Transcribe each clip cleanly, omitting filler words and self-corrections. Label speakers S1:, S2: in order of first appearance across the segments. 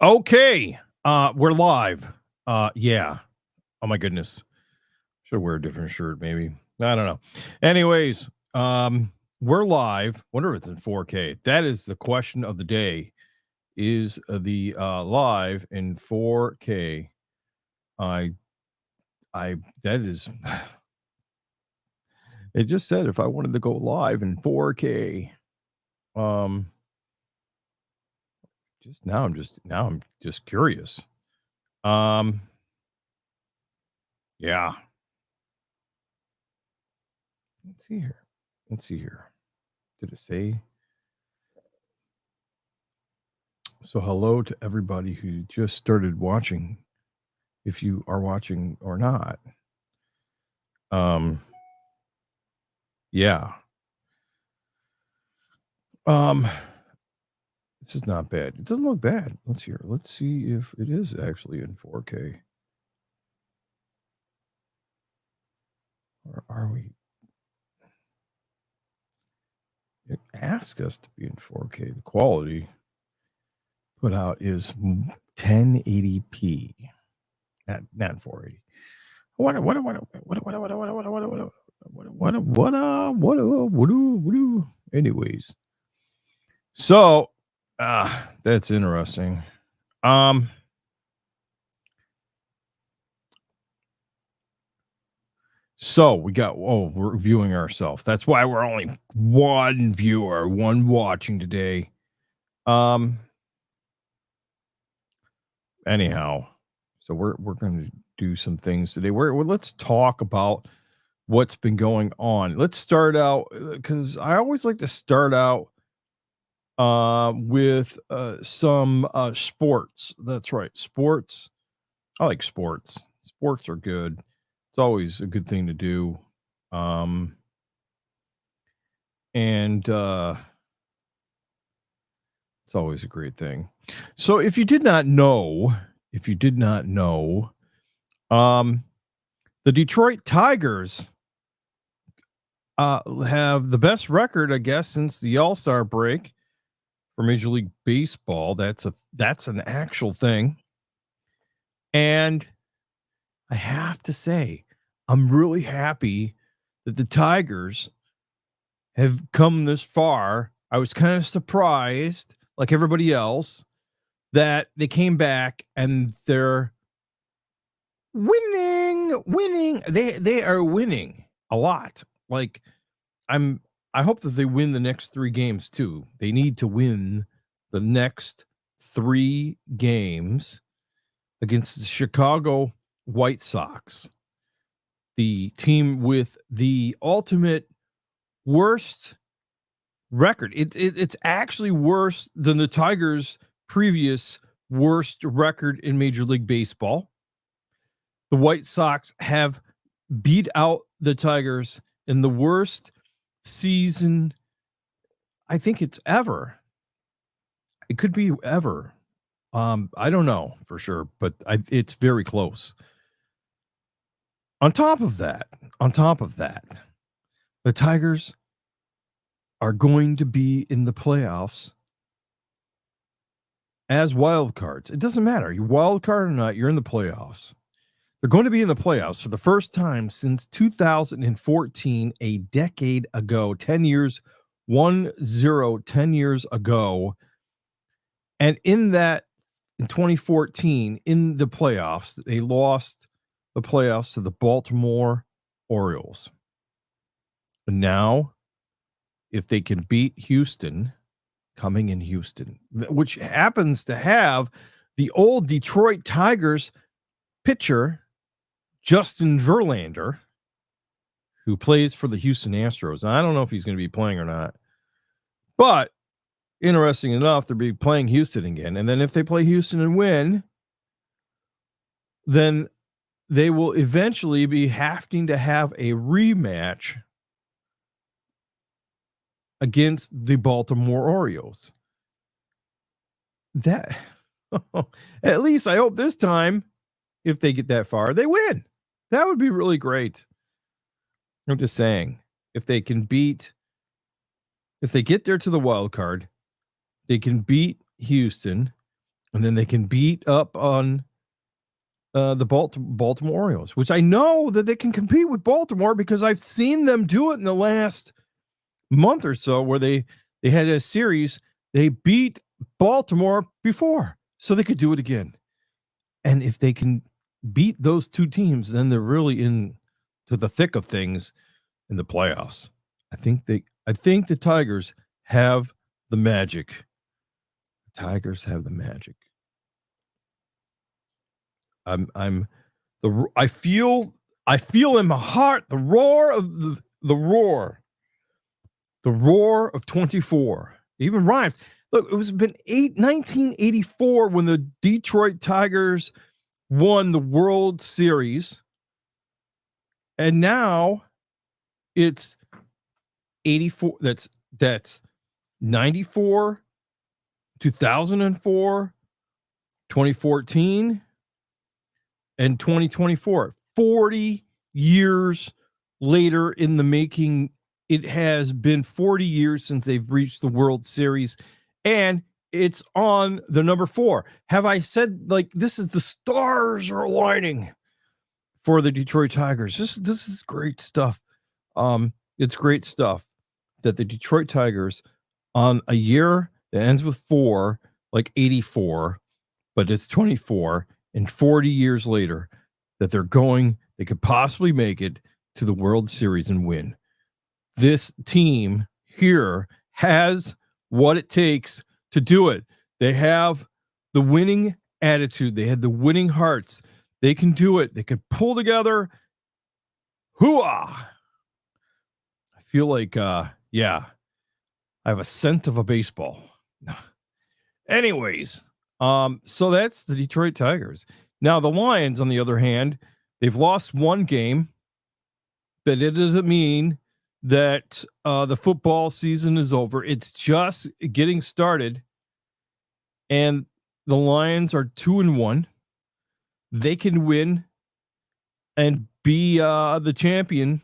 S1: Okay. We're live. Yeah. Oh my goodness. Should wear a different shirt, maybe. I don't know. Anyways, we're live. Wonder if it's in 4K. That is the question of the day. Is the live in 4K? I I that is it just said if I wanted to go live in 4K. Um just now I'm just curious. Um yeah. Let's see here. Let's see here. Did it say? So, hello to everybody who just started watching, if you are watching or not. Um, yeah. Um, this is not bad. It doesn't look bad. Let's hear. Let's see if it is actually in 4K. Or are we? It asks us to be in 4K. The quality put out is 1080p, not 480. Anyways, so that's interesting. Um, so we got we're viewing ourselves. That's why we're only one viewer, one watching today. Um, anyhow, so we're going to do some things today. Let's talk about what's been going on. Let's start out because I always like to start out with some sports. That's right, sports. I like sports. Sports are good. It's always a good thing to do. Um, and It's always a great thing. So if you did not know, um, the Detroit Tigers have the best record, I guess, since the All Star break for Major League Baseball. That's an actual thing, and I have to say, I'm really happy that the Tigers have come this far. I was kind of surprised, like everybody else, that they came back and they're winning. They are winning a lot. Like I hope that they win the next 3 games too. They need to win the next 3 games against the Chicago White Sox, the team with the ultimate worst record. It's actually worse than the Tigers' previous worst record in Major League Baseball. The White Sox have beat out the Tigers in the worst season, I think it's ever. It could be ever. I don't know for sure, but it's very close. On top of that, on top of that, the Tigers are going to be in the playoffs as wild cards. It doesn't matter. You wild card or not, you're in the playoffs. They're going to be in the playoffs for the first time since 2014, a decade ago, 10 years, 10 years ago. And in 2014, in the playoffs, they lost the playoffs to the Baltimore Orioles. And now, if they can beat Houston, coming in Houston, which happens to have the old Detroit Tigers pitcher, Justin Verlander, who plays for the Houston Astros. And I don't know if he's going to be playing or not, but interesting enough, they'll be playing Houston again. And then if they play Houston and win, then they will eventually be having to have a rematch against the Baltimore Orioles. That, at least I hope this time, if they get that far, they win. That would be really great. I'm just saying, if they get there to the wild card, they can beat Houston, and then they can beat up on the Baltimore Orioles, which I know that they can compete with Baltimore because I've seen them do it in the last month or so, where they had a series. They beat Baltimore before, so they could do it again. And if they can beat those two teams, then they're really in to the thick of things in the playoffs. I think the Tigers have the magic. Tigers have the magic. I'm I feel in my heart the roar of the roar of 24. Even rhymes. Look, it was been 1984 when the Detroit Tigers won the World Series. And now it's 84. That's 94, 2004, 2014, and 2024. 40 years later in the making. It has been 40 years since they've reached the World Series, and it's on the number 4. Have I said, like, this is the stars are aligning for the Detroit Tigers? This is great stuff. It's great stuff that the Detroit Tigers, on a year that ends with 4, like 84, but it's 24, and 40 years later, that they could possibly make it to the World Series and win. This team here has what it takes to do it. They have the winning attitude. They had the winning hearts. They can do it. They can pull together. Hooah! I feel like, I have a scent of a baseball. Anyways, so that's the Detroit Tigers. Now, the Lions, on the other hand, they've lost one game, but it doesn't mean that the football season is over. It's just getting started, and the Lions are 2-1. They can win and be the champion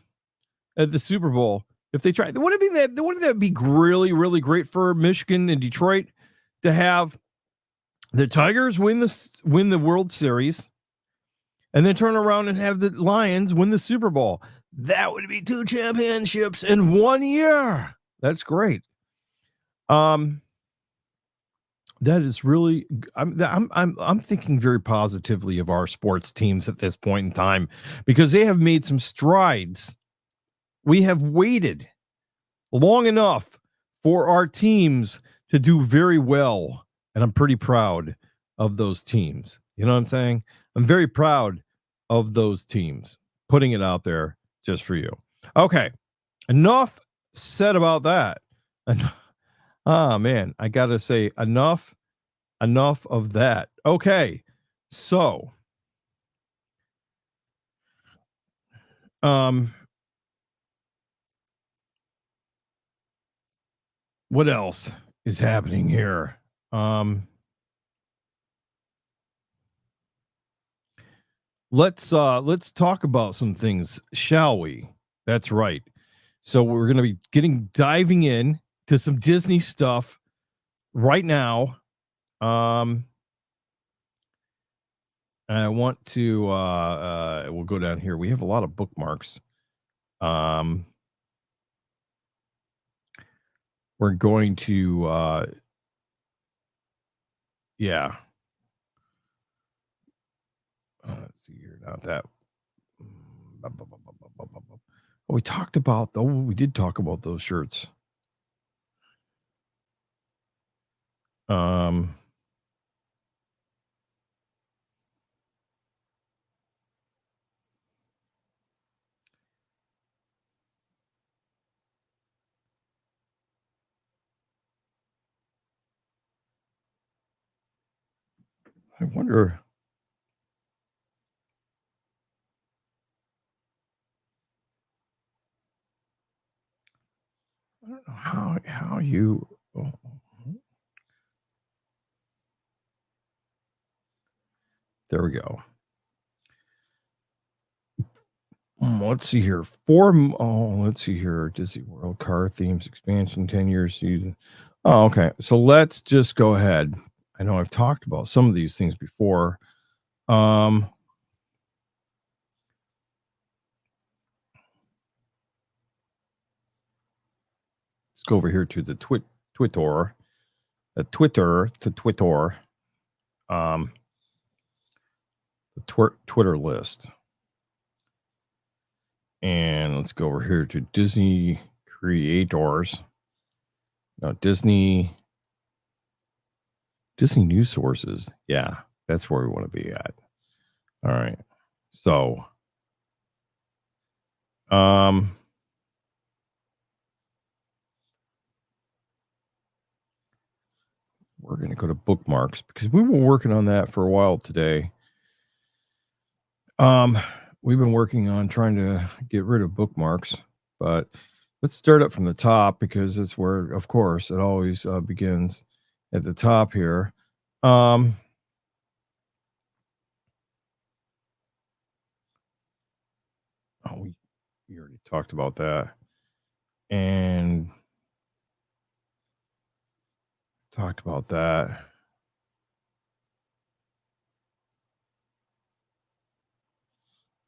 S1: at the Super Bowl if they try. Wouldn't that be really, really great for Michigan and Detroit to have the Tigers win the World Series and then turn around and have the Lions win the Super Bowl? That would be 2 championships in 1 year. That's great. That is really. I'm thinking very positively of our sports teams at this point in time because they have made some strides. We have waited long enough for our teams to do very well, and I'm pretty proud of those teams. You know what I'm saying? I'm very proud of those teams. Putting it out there just for you. Okay, enough said about that. Man, I gotta say enough of that. Okay, so what else is happening here? Let's talk about some things, shall we? That's right. So we're going to be diving in to some Disney stuff right now. I want to we'll go down here. We have a lot of bookmarks. We're going to yeah. Let's see here. Not that. We talked about, though. We did talk about those shirts. I wonder. I don't know how you. Oh. There we go. Let's see here. Let's see here. Disney World car themes expansion 10 years season. Oh, okay. So let's just go ahead. I know I've talked about some of these things before. Um, let's go over here to the Twitter, Twitter, um, the Twitter list. And let's go over here to Disney creators. No, Disney news sources. Yeah, that's where we want to be at. All right. So, we're going to go to bookmarks because we've been working on that for a while today. We've been working on trying to get rid of bookmarks, but let's start up from the top because it's where, of course, it always begins at the top here. Oh, we already talked about that, and talked about that.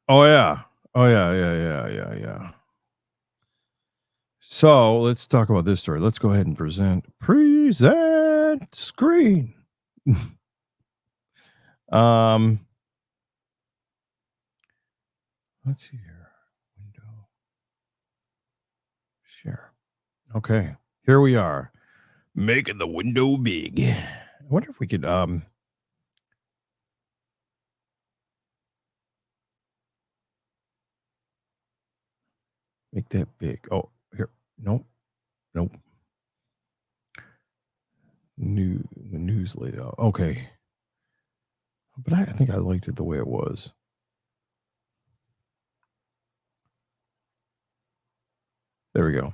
S1: Oh yeah, yeah. So let's talk about this story. Let's go ahead and present screen. um, let's see here. Window share. Okay, here we are, making the window big. I wonder if we could make that big. Oh, here. Nope. The news layout. Okay. But I think I liked it the way it was. There we go.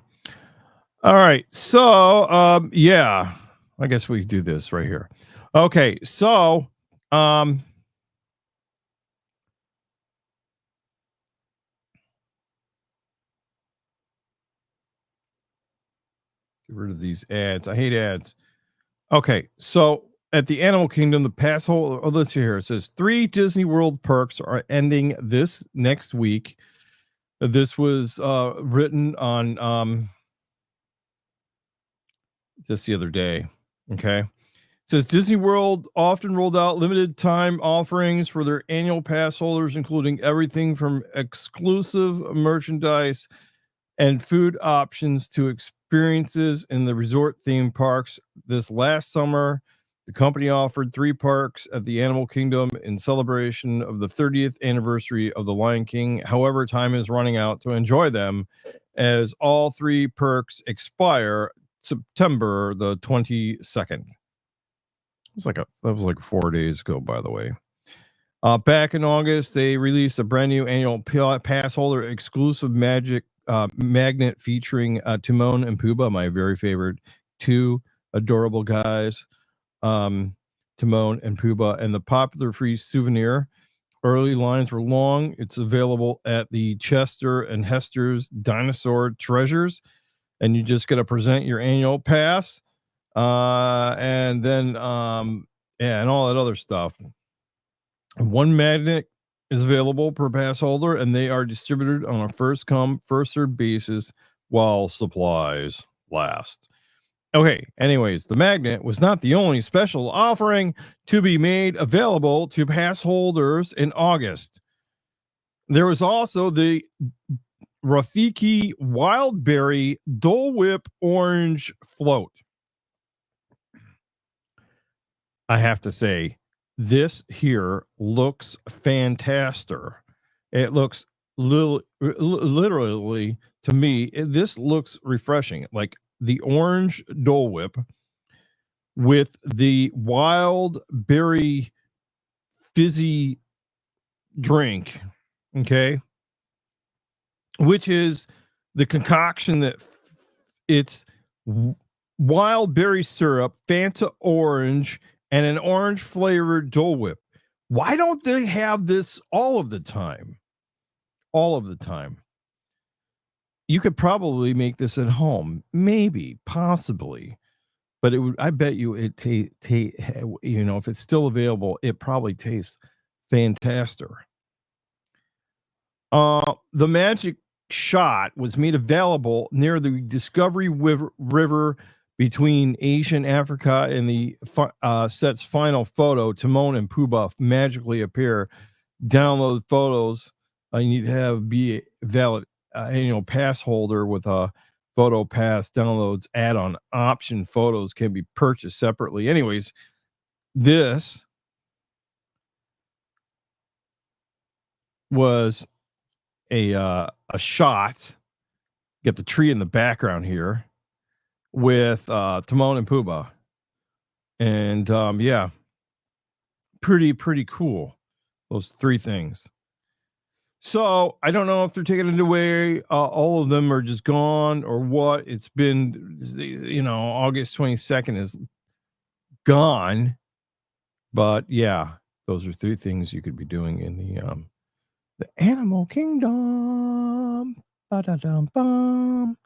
S1: All right. So, yeah, I guess we do this right here. Okay. So, get rid of these ads. I hate ads. Okay. So, at the Animal Kingdom, the pass holder, oh, let's see here. It says 3 Disney World perks are ending this next week. This was written on just the other day. Okay. It says Disney World often rolled out limited time offerings for their annual pass holders, including everything from exclusive merchandise and food options to experiences in the resort theme parks. This last summer, the company offered 3 parks at the Animal Kingdom in celebration of the 30th anniversary of The Lion King. However, time is running out to enjoy them as all 3 perks expire September the 22nd. That was like 4 days ago, by the way. Back in August, they released a brand new annual pass holder exclusive magnet featuring Timon and Pumbaa, my very favorite 2 adorable guys, Timon and Pumbaa, and the popular free souvenir. Early lines were long. It's available at the Chester and Hester's Dinosaur Treasures, and you just got to present your annual pass, and then yeah, and all that other stuff. 1 magnet is available per pass holder, and they are distributed on a first come, first served basis while supplies last. Okay, anyways, the magnet was not the only special offering to be made available to pass holders in August. There was also the Rafiki Wildberry Dole Whip Orange Float. I have to say, this here looks fantastic. It looks literally to me, this looks refreshing. Like the orange Dole Whip with the wild berry fizzy drink, okay, which is the concoction that it's wild berry syrup, Fanta orange, and an orange flavored Dole Whip. Why don't they have this all of the time? All of the time. You could probably make this at home, maybe, possibly. but it would I bet you if it's still available, it probably tastes fantastic. The magic shot was made available near the Discovery River between Asia and Africa. In the set's final photo, Timon and Pumbaa magically appear. Download photos. You need to be a valid pass holder with a photo pass. Downloads add-on option photos can be purchased separately. Anyways, this was a shot. Get the tree in the background here with Timon and Pumbaa, and yeah, pretty cool. Those three things. So I don't know if they're taking it away. All of them are just gone or what. It's been, August 22nd is gone. But yeah, those are three things you could be doing in the animal kingdom. Ba-da-dum-bum.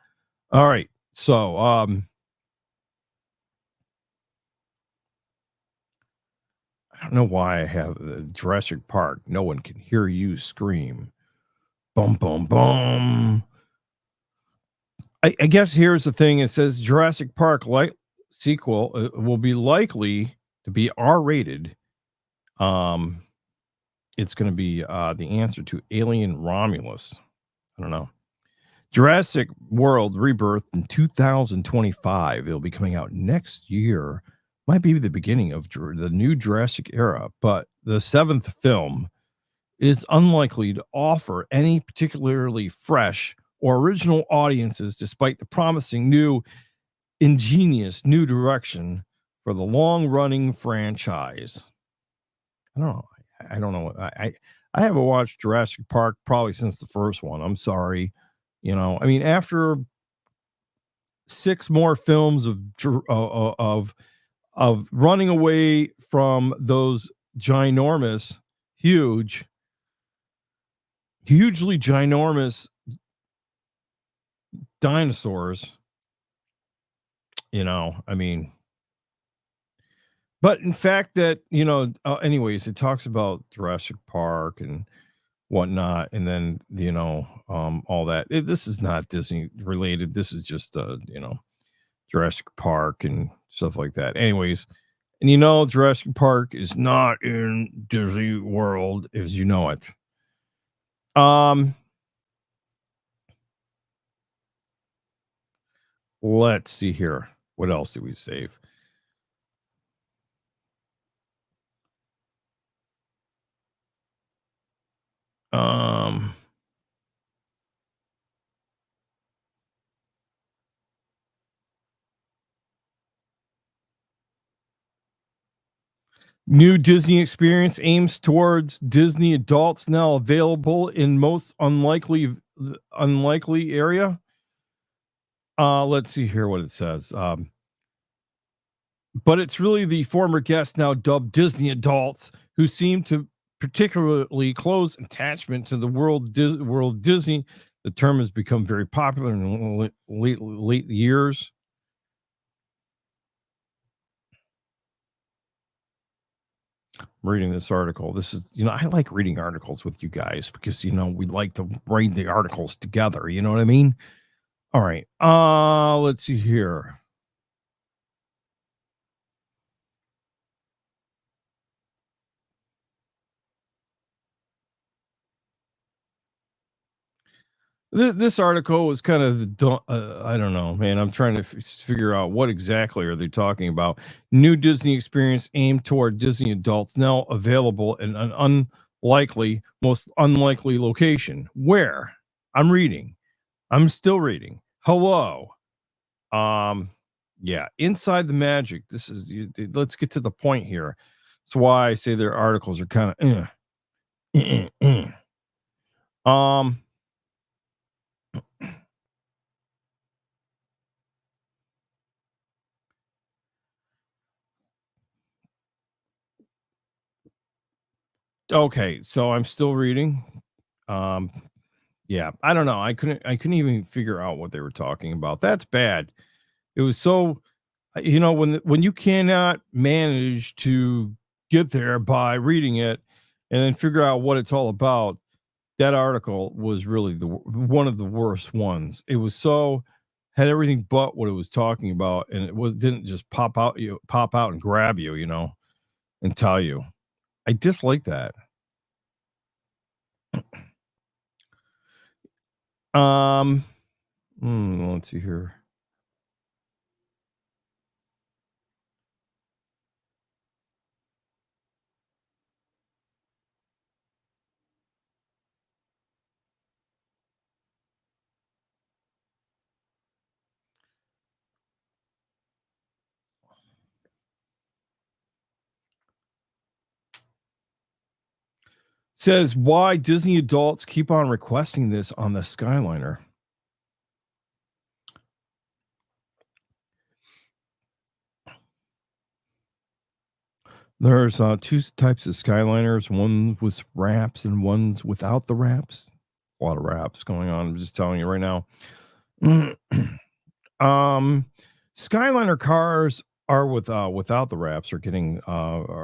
S1: All right. So I don't know why I have Jurassic Park. No one can hear you scream. Boom, boom, boom. I guess here's the thing. It says Jurassic Park sequel will be likely to be R-rated. It's going to be the answer to Alien Romulus. I don't know. Jurassic World Rebirth in 2025. It'll be coming out next year. Might be the beginning of the new Jurassic era, but the seventh film is unlikely to offer any particularly fresh or original audiences, despite the promising ingenious new direction for the long-running franchise. I don't know. I don't know. I haven't watched Jurassic Park probably since the first one. I'm sorry. I mean, after 6 more films of running away from those ginormous, hugely ginormous dinosaurs, I mean, but in fact that, anyways, it talks about Jurassic Park and whatnot, and then, all that. This is not Disney related. This is just, Jurassic Park and stuff like that. Anyways, and Jurassic Park is not in Disney World as you know it. Let's see here. What else did we save? New Disney experience aims towards Disney adults, now available in most unlikely area. Let's see here what it says. But it's really the former guests, now dubbed Disney adults, who seem to particularly close attachment to the world Disney. The term has become very popular in late years. Reading this article. This is, I like reading articles with you guys because, we like to read the articles together. You know what I mean? All right. Let's see here. This article was kind of, I don't know, man. I'm trying to figure out what exactly are they talking about. New Disney experience aimed toward Disney adults, now available in an most unlikely location. Where? I'm reading. I'm still reading. Hello. Yeah, Inside the Magic. This is, let's get to the point here. That's why I say their articles are kind of okay, so I'm still reading. Um yeah, I don't know. I couldn't even figure out what they were talking about. That's bad. It was so when you cannot manage to get there by reading it and then figure out what it's all about, that article was really one of the worst ones. It was so had everything but what it was talking about, and it was didn't just pop out and grab you, and tell you. I dislike that. Um, let's see here. Says why Disney adults keep on requesting this on the Skyliner. There's two types of Skyliners, one with wraps and one's without the wraps. A lot of wraps going on. I'm just telling you right now. Skyliner cars are without the wraps are getting sorry.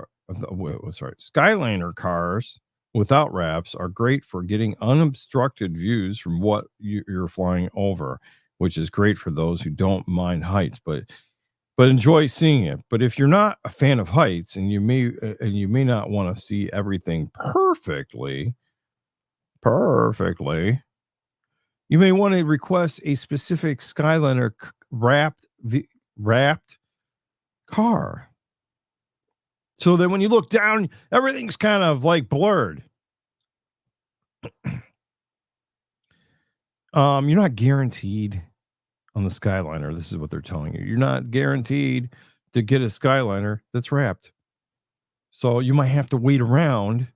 S1: Skyliner cars without wraps are great for getting unobstructed views from what you're flying over, which is great for those who don't mind heights, but enjoy seeing it. But if you're not a fan of heights and you may not want to see everything perfectly, you may want to request a specific Skyliner wrapped car. So that when you look down, everything's kind of like blurred. You're not guaranteed on the Skyliner. This is what they're telling you. You're not guaranteed to get a Skyliner that's wrapped. So you might have to wait around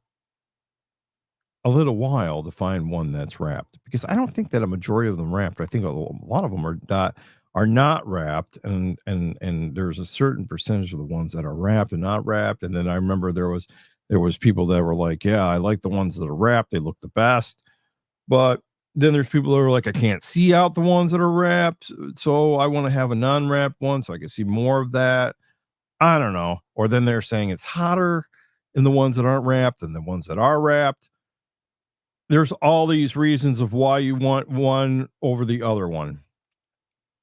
S1: a little while to find one that's wrapped because I don't think that a majority of them wrapped. I think a lot of them are not wrapped, and there's a certain percentage of the ones that are wrapped and not wrapped. And then I remember there was people that were like, yeah, I like the ones that are wrapped. They look the best. But then there's people that are like, I can't see out the ones that are wrapped, so I want to have a non-wrapped one so I can see more of that. I don't know. Or then they're saying it's hotter in the ones that aren't wrapped than the ones that are wrapped. There's all these reasons of why you want one over the other one.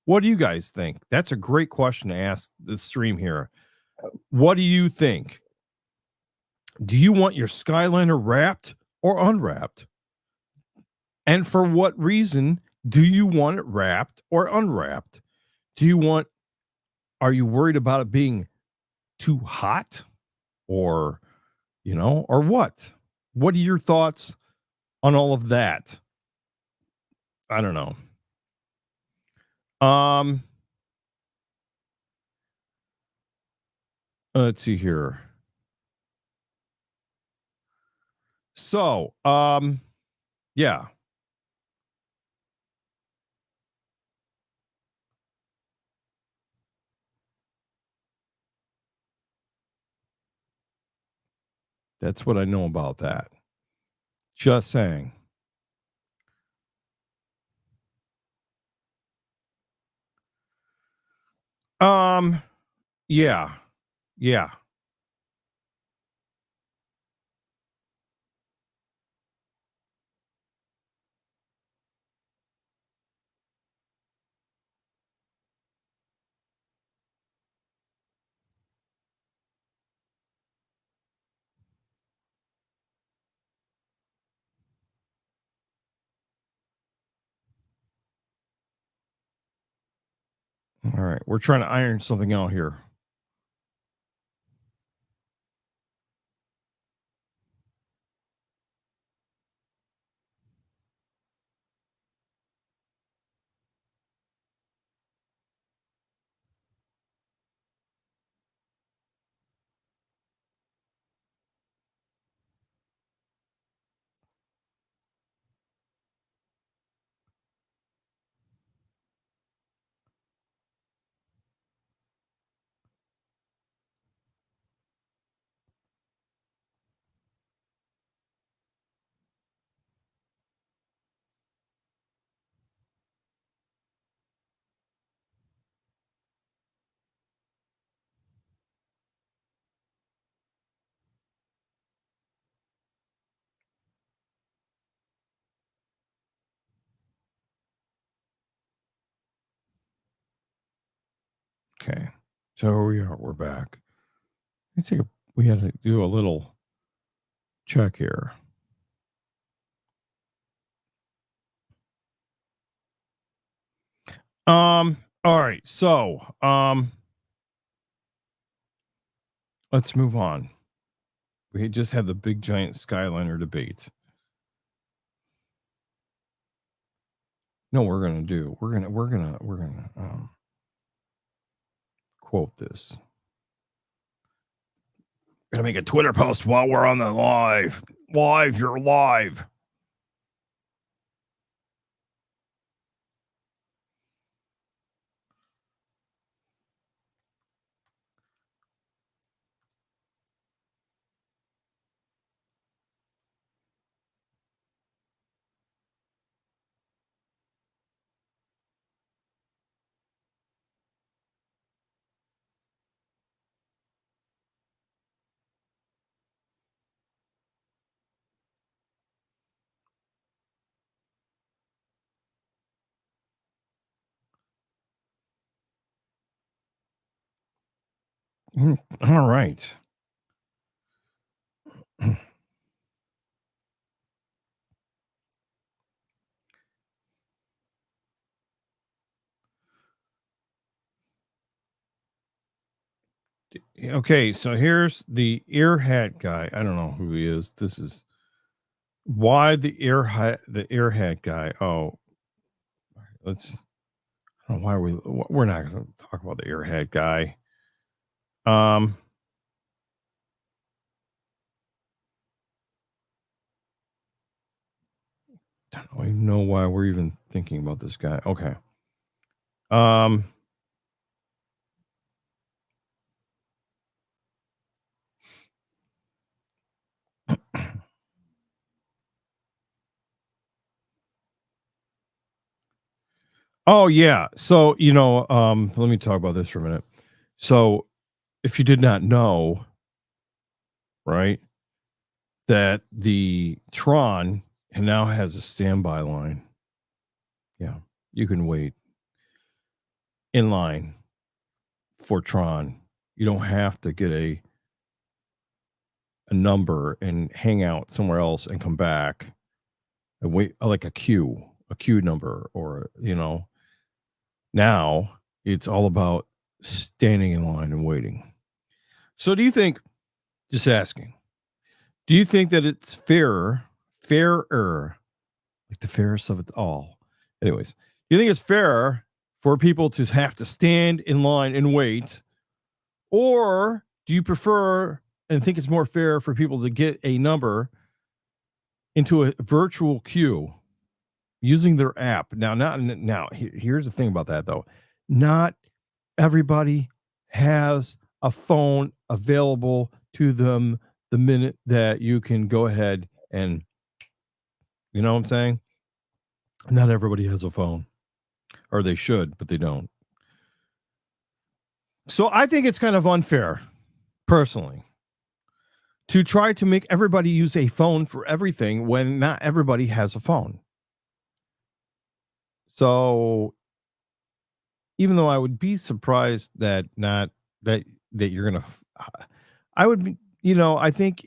S1: What do you guys think? That's a great question to ask the stream here. What do you think? Do you want your Skyliner wrapped or unwrapped? And for what reason do you want it wrapped or unwrapped? Do you want Are you worried about it being too hot or, or what? What are your thoughts on all of that? I don't know. Um, let's see here. So, yeah, that's what I know about that. Just saying. Um, yeah, yeah. All right, we're trying to iron something out here. So here we are. We're back. We had to do a little check here. All right. So, let's move on. We just had the big giant Skyliner debate. No, we're gonna quote this. Gonna make a Twitter post while we're on the live. Live, you're live. All right. Okay, so here's the ear hat guy. I don't know who he is. This is why the ear hat guy. Oh, let's. I don't know why we're not going to talk about the ear hat guy. Um, I don't even know why we're even thinking about this guy. Okay. Um. Oh yeah. So let me talk about this for a minute. So if you did not know, right, that the Tron now has a standby line. Yeah, you can wait in line for Tron. You don't have to get a number and hang out somewhere else and come back and wait like a queue number or now it's all about standing in line and waiting. So do you think just asking, do you think that it's fairer, like the fairest of it all? Anyways, do you think it's fairer for people to have to stand in line and wait? Or do you prefer and think it's more fair for people to get a number into a virtual queue using their app? Here's the thing about that though. Not everybody has a phone available to them the minute that you can go ahead and you know what I'm saying? Not everybody has a phone. Or they should, but they don't. So I think it's kind of unfair, personally, to try to make everybody use a phone for everything when not everybody has a phone. So even though I would be surprised that not that that you're gonna, I would be, I think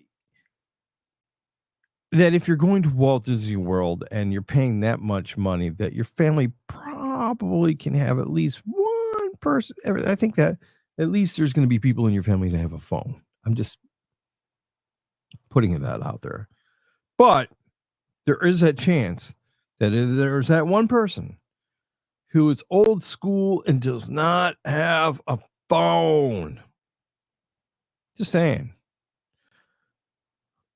S1: that if you're going to Walt Disney World and you're paying that much money, that your family probably can have at least one person. I think that at least there's going to be people in your family to have a phone. I'm just putting that out there. But there is that chance that there's that one person who is old school and does not have a phone. Just saying.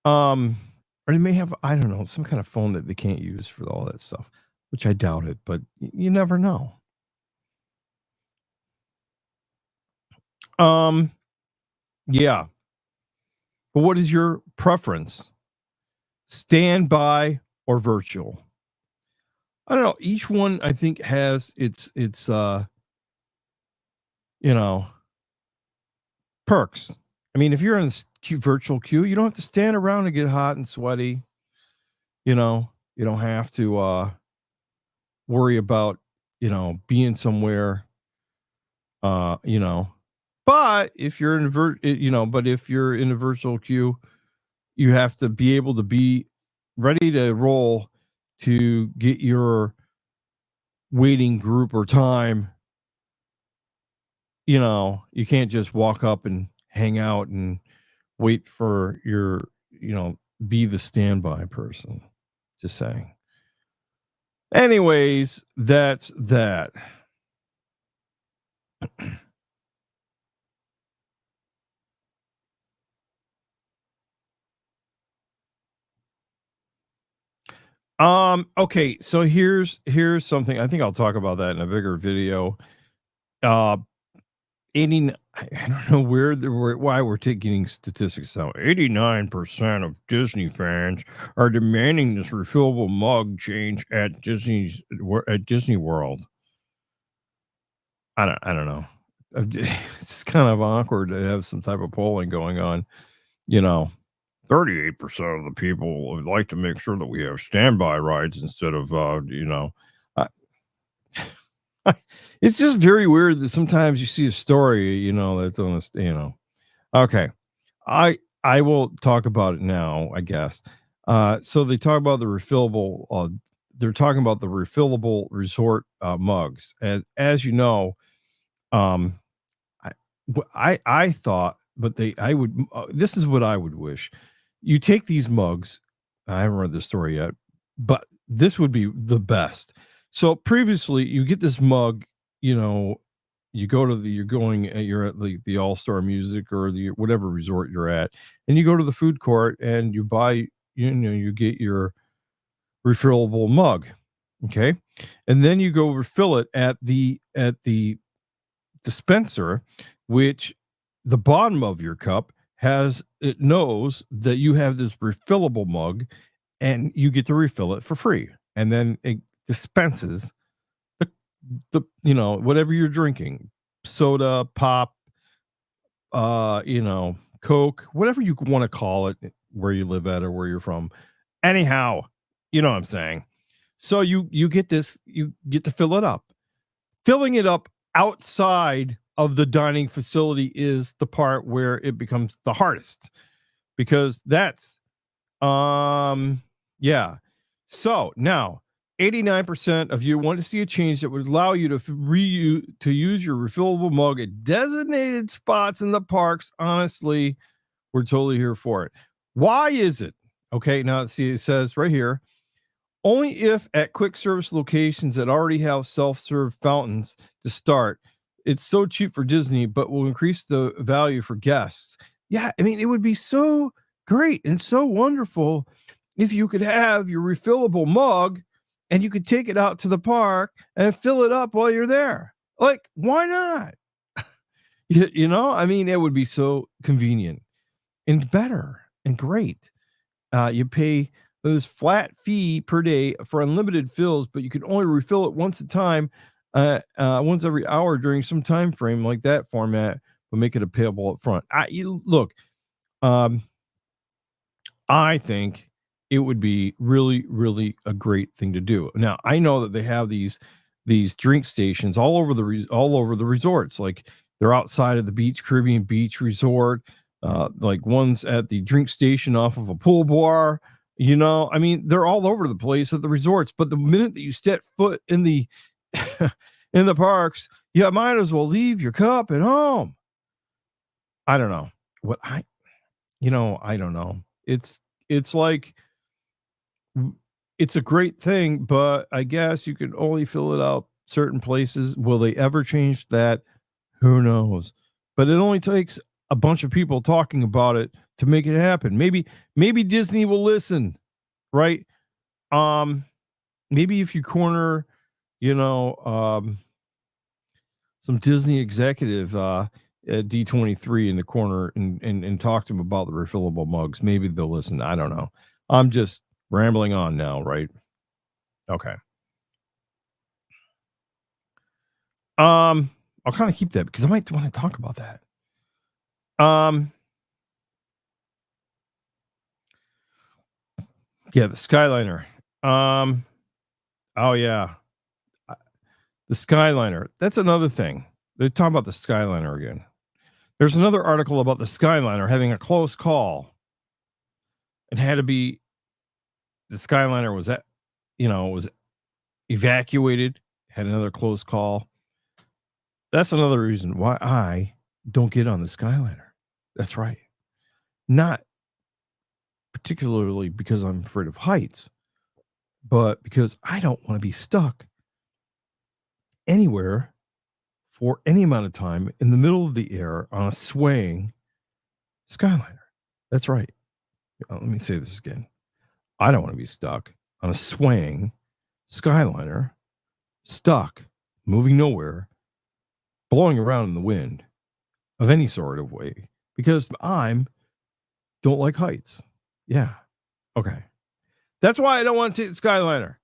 S1: Or they may have, I don't know, some kind of phone that they can't use for all that stuff, which I doubt it, but you never know. Um, yeah. But what is your preference? Standby or virtual? I don't know. Each one I think has its you know, perks. I mean, if you're in this virtual queue, you don't have to stand around and get hot and sweaty. You don't have to worry about, being somewhere, uh, you know. But if you're in but if you're in a virtual queue, you have to be able to be ready to roll to get your waiting group or time. You can't just walk up and hang out and wait for you know, be the standby person. Just saying. Anyways, that's that. Okay, so here's something. I think I'll talk about that in a bigger video. Uh 89 I don't know why we're taking statistics now. 89% of Disney fans are demanding this refillable mug change at Disney World. I don't know. It's kind of awkward to have some type of polling going on, you know. 38% of the people would like to make sure that we have standby rides instead of, uh, it's just very weird that sometimes you see a story, that's on this, Okay. I will talk about it now, I guess. So they talk about the refillable, they're talking about the refillable resort mugs. And as you know, um, I thought, but I would, this is what I would wish. You take these mugs, I haven't read the story yet, but this would be the best. So previously, you get this mug, you know, you go to you're at the All Star Music or the whatever resort you're at, and you go to the food court and you buy, you get your refillable mug, okay, and then you go refill it at the dispenser, which the bottom of your cup it knows that you have this refillable mug and you get to refill it for free. And then it dispenses the, whatever you're drinking, soda, pop, Coke, whatever you want to call it, where you live at or where you're from. Anyhow, you know what I'm saying. So you get this, you get to fill it up. Filling it up outside of the dining facility is the part where it becomes the hardest because that's yeah. So now 89% of you want to see a change that would allow you to use your refillable mug at designated spots in the parks. Honestly, we're totally here for it. Why is it? Okay, now see, it says right here, only if at quick service locations that already have self-serve fountains to start. It's so cheap for Disney, but will increase the value for guests. Yeah, I mean, it would be so great and so wonderful if you could have your refillable mug and you could take it out to the park and fill it up while you're there. Like, why not? I mean, it would be so convenient and better and great. You pay this flat fee per day for unlimited fills, but you can only refill it once a time, once every hour during some time frame like that format, but make it a payable up front. Look, um, I think it would be really, really a great thing to do. Now, I know that they have these drink stations all over the resorts. Like they're outside of the beach, Caribbean Beach Resort, like ones at the drink station off of a pool bar. I mean, they're all over the place at the resorts. But the minute that you step foot in the in the parks, you might as well leave your cup at home. I don't know what I don't know. It's like it's a great thing, but I guess you can only fill it out certain places. Will they ever change that? Who knows? But it only takes a bunch of people talking about it to make it happen. Maybe Disney will listen, right? Um, Maybe if you corner, you know, some Disney executive at D23 in the corner and talk to them about the refillable mugs, maybe they'll listen. I don't know. I'm just rambling on now, right? Okay. I'll kind of keep that because I might want to talk about that. Um, yeah, the Skyliner. Um, oh yeah, uh, the Skyliner. That's another thing. They're talking about the Skyliner again. There's another article about the Skyliner having a close call. It had to be the Skyliner was at, was evacuated, had another close call. That's another reason why I don't get on the Skyliner. That's right. Not particularly because I'm afraid of heights, but because I don't want to be stuck anywhere for any amount of time in the middle of the air on a swaying Skyliner. That's right. Let me say this again. I don't want to be stuck on a swaying Skyliner, stuck, moving nowhere, blowing around in the wind of any sort of way because I don't like heights. Yeah. Okay. That's why I don't want to take the Skyliner.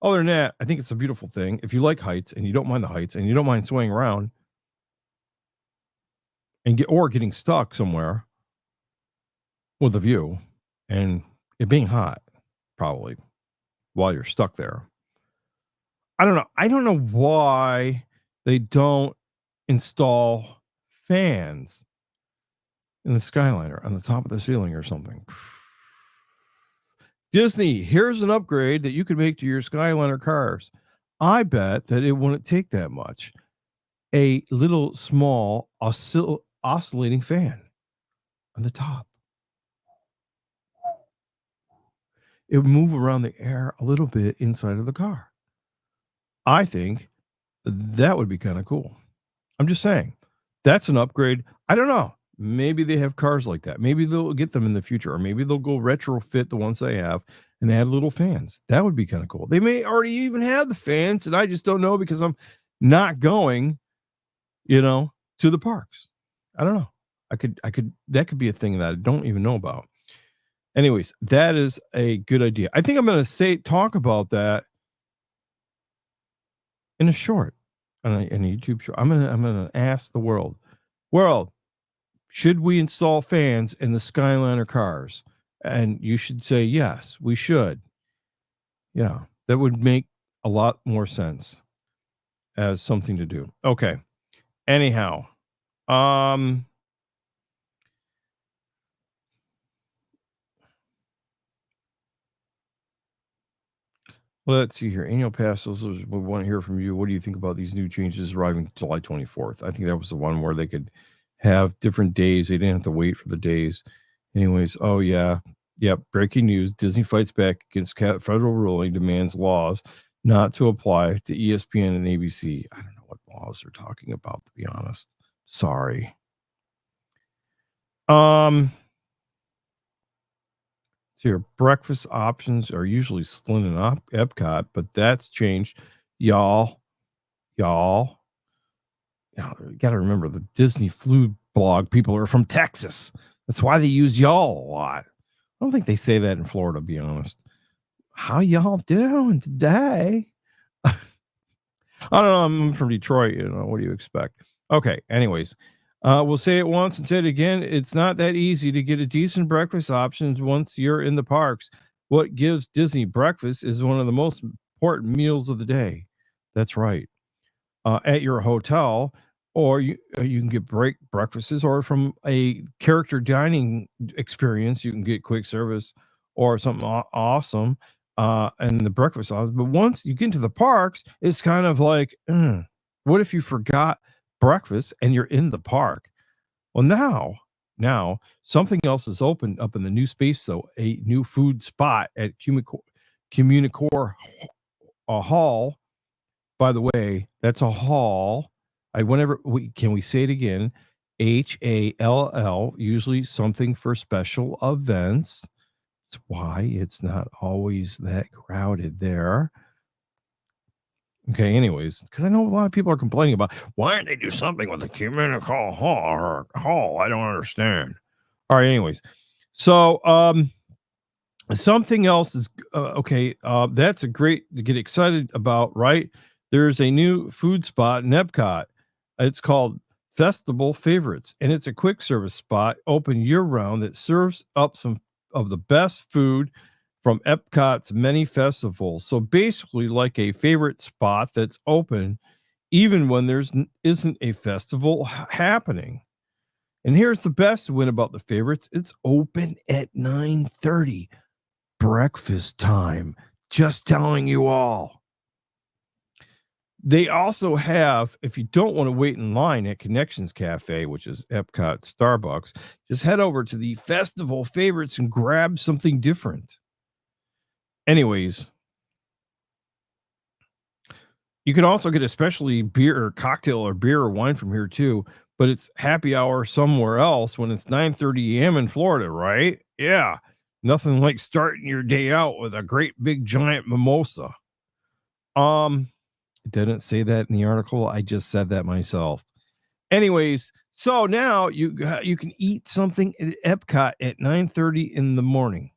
S1: Other than that, I think it's a beautiful thing. If you like heights and you don't mind the heights and you don't mind swaying around and getting stuck somewhere with a view and it being hot, probably while you're stuck there. I don't know. I don't know why they don't install fans in the Skyliner on the top of the ceiling or something. Disney, here's an upgrade that you could make to your Skyliner cars. I bet that it wouldn't take that much. A little small oscillating fan on the top. It would move around the air a little bit inside of the car. I think that would be kind of cool. I'm just saying, that's an upgrade. I don't know. Maybe they have cars like that. Maybe they'll get them in the future, or maybe they'll go retrofit the ones they have and add little fans. That would be kind of cool. They may already even have the fans, and I just don't know because I'm not going, to the parks. I don't know. That could be a thing that I don't even know about. Anyways, that is a good idea. I think I'm going to talk about that in a short, on a YouTube show. I'm gonna ask the world, should we install fans in the Skyliner cars? And you should say yes, we should. Yeah, that would make a lot more sense as something to do. Okay. Anyhow, let's see here. Annual passes. We want to hear from you. What do you think about these new changes arriving July 24th? I think that was the one where they could have different days. They didn't have to wait for the days. Anyways, oh yeah. Yep. Breaking news. Disney fights back against federal ruling, demands laws not to apply to ESPN and ABC. I don't know what laws they're talking about, to be honest. Sorry. So your breakfast options are usually Slin and Epcot, but that's changed. Y'all, you got to remember the Disney food blog people are from Texas. That's why they use y'all a lot. I don't think they say that in Florida, to be honest. How y'all doing today? I don't know. I'm from Detroit. What do you expect? Okay. Anyways, we'll say it once and say it again. It's not that easy to get a decent breakfast options once you're in the parks. What gives Disney breakfast is one of the most important meals of the day. That's right. At your hotel, or you can get breakfasts, or from a character dining experience, you can get quick service or something awesome. And the breakfast options. But once you get into the parks, it's kind of like, what if you forgot breakfast and you're in the park? Well, now something else is opened up in the new space, though, a new food spot at Communicore Hall. By the way, that's a hall. Can we say it again? HALL, usually something for special events. That's why it's not always that crowded there. Okay, anyways, because I know a lot of people are complaining about why didn't they do something with the Communicore Hall? I don't understand. All right, anyways. So something else is okay. That's a great to get excited about, right? There's a new food spot in Epcot. It's called Festival Favorites, and it's a quick service spot open year round that serves up some of the best food from Epcot's many festivals. So basically, like a favorite spot that's open even when isn't a festival happening. And here's the best win about the favorites. It's open at 9:30. Breakfast time. Just telling you all. They also have, if you don't want to wait in line at Connections Cafe, which is Epcot Starbucks, just head over to the festival favorites and grab something different. Anyways, you can also get a specialty beer or cocktail or beer or wine from here too, but it's happy hour somewhere else when it's 9:30 a.m. in Florida, right? Yeah. Nothing like starting your day out with a great big giant mimosa. It didn't say that in the article. I just said that myself. Anyways, so now you can eat something at Epcot at 9:30 in the morning.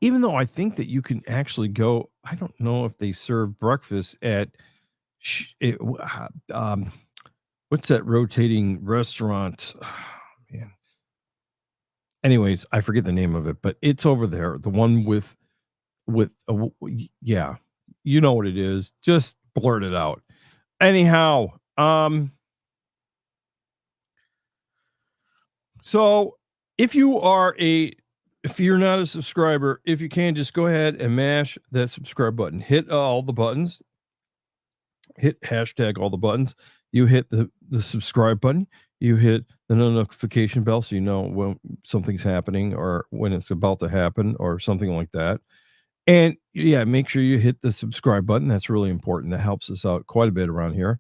S1: Even though I think that you can actually go, I don't know if they serve breakfast at what's that rotating restaurant? Man. Anyways, I forget the name of it, but it's over there. The one with yeah, you know what it is. Just blurt it out. Anyhow, so if you're not a subscriber, if you can just go ahead and mash that subscribe button. Hit all the buttons. Hit hashtag all the buttons. You hit the subscribe button. You hit the notification bell so you know when something's happening or when it's about to happen or something like that. And yeah, make sure you hit the subscribe button. That's really important. That helps us out quite a bit around here.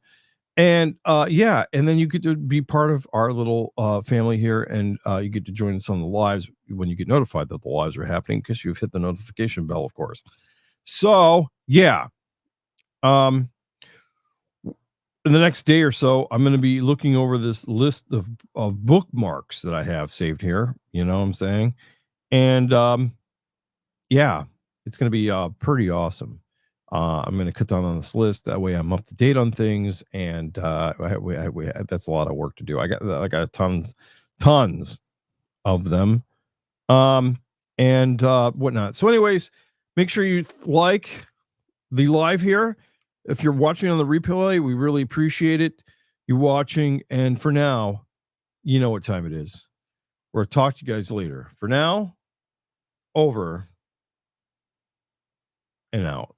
S1: And yeah, and then you get to be part of our little family here, and you get to join us on the lives when you get notified that the lives are happening because you've hit the notification bell, of course. So yeah, um, in the next day or so, I'm going to be looking over this list of bookmarks that I have saved here. You know what I'm saying? And yeah, it's going to be pretty awesome. I'm going to cut down on this list. That way I'm up to date on things. And that's a lot of work to do. I got tons of them. And whatnot. So anyways, make sure you like the live here. If you're watching on the replay, we really appreciate it. You're watching. And for now, you know what time it is. We'll talk to you guys later. For now, over and out.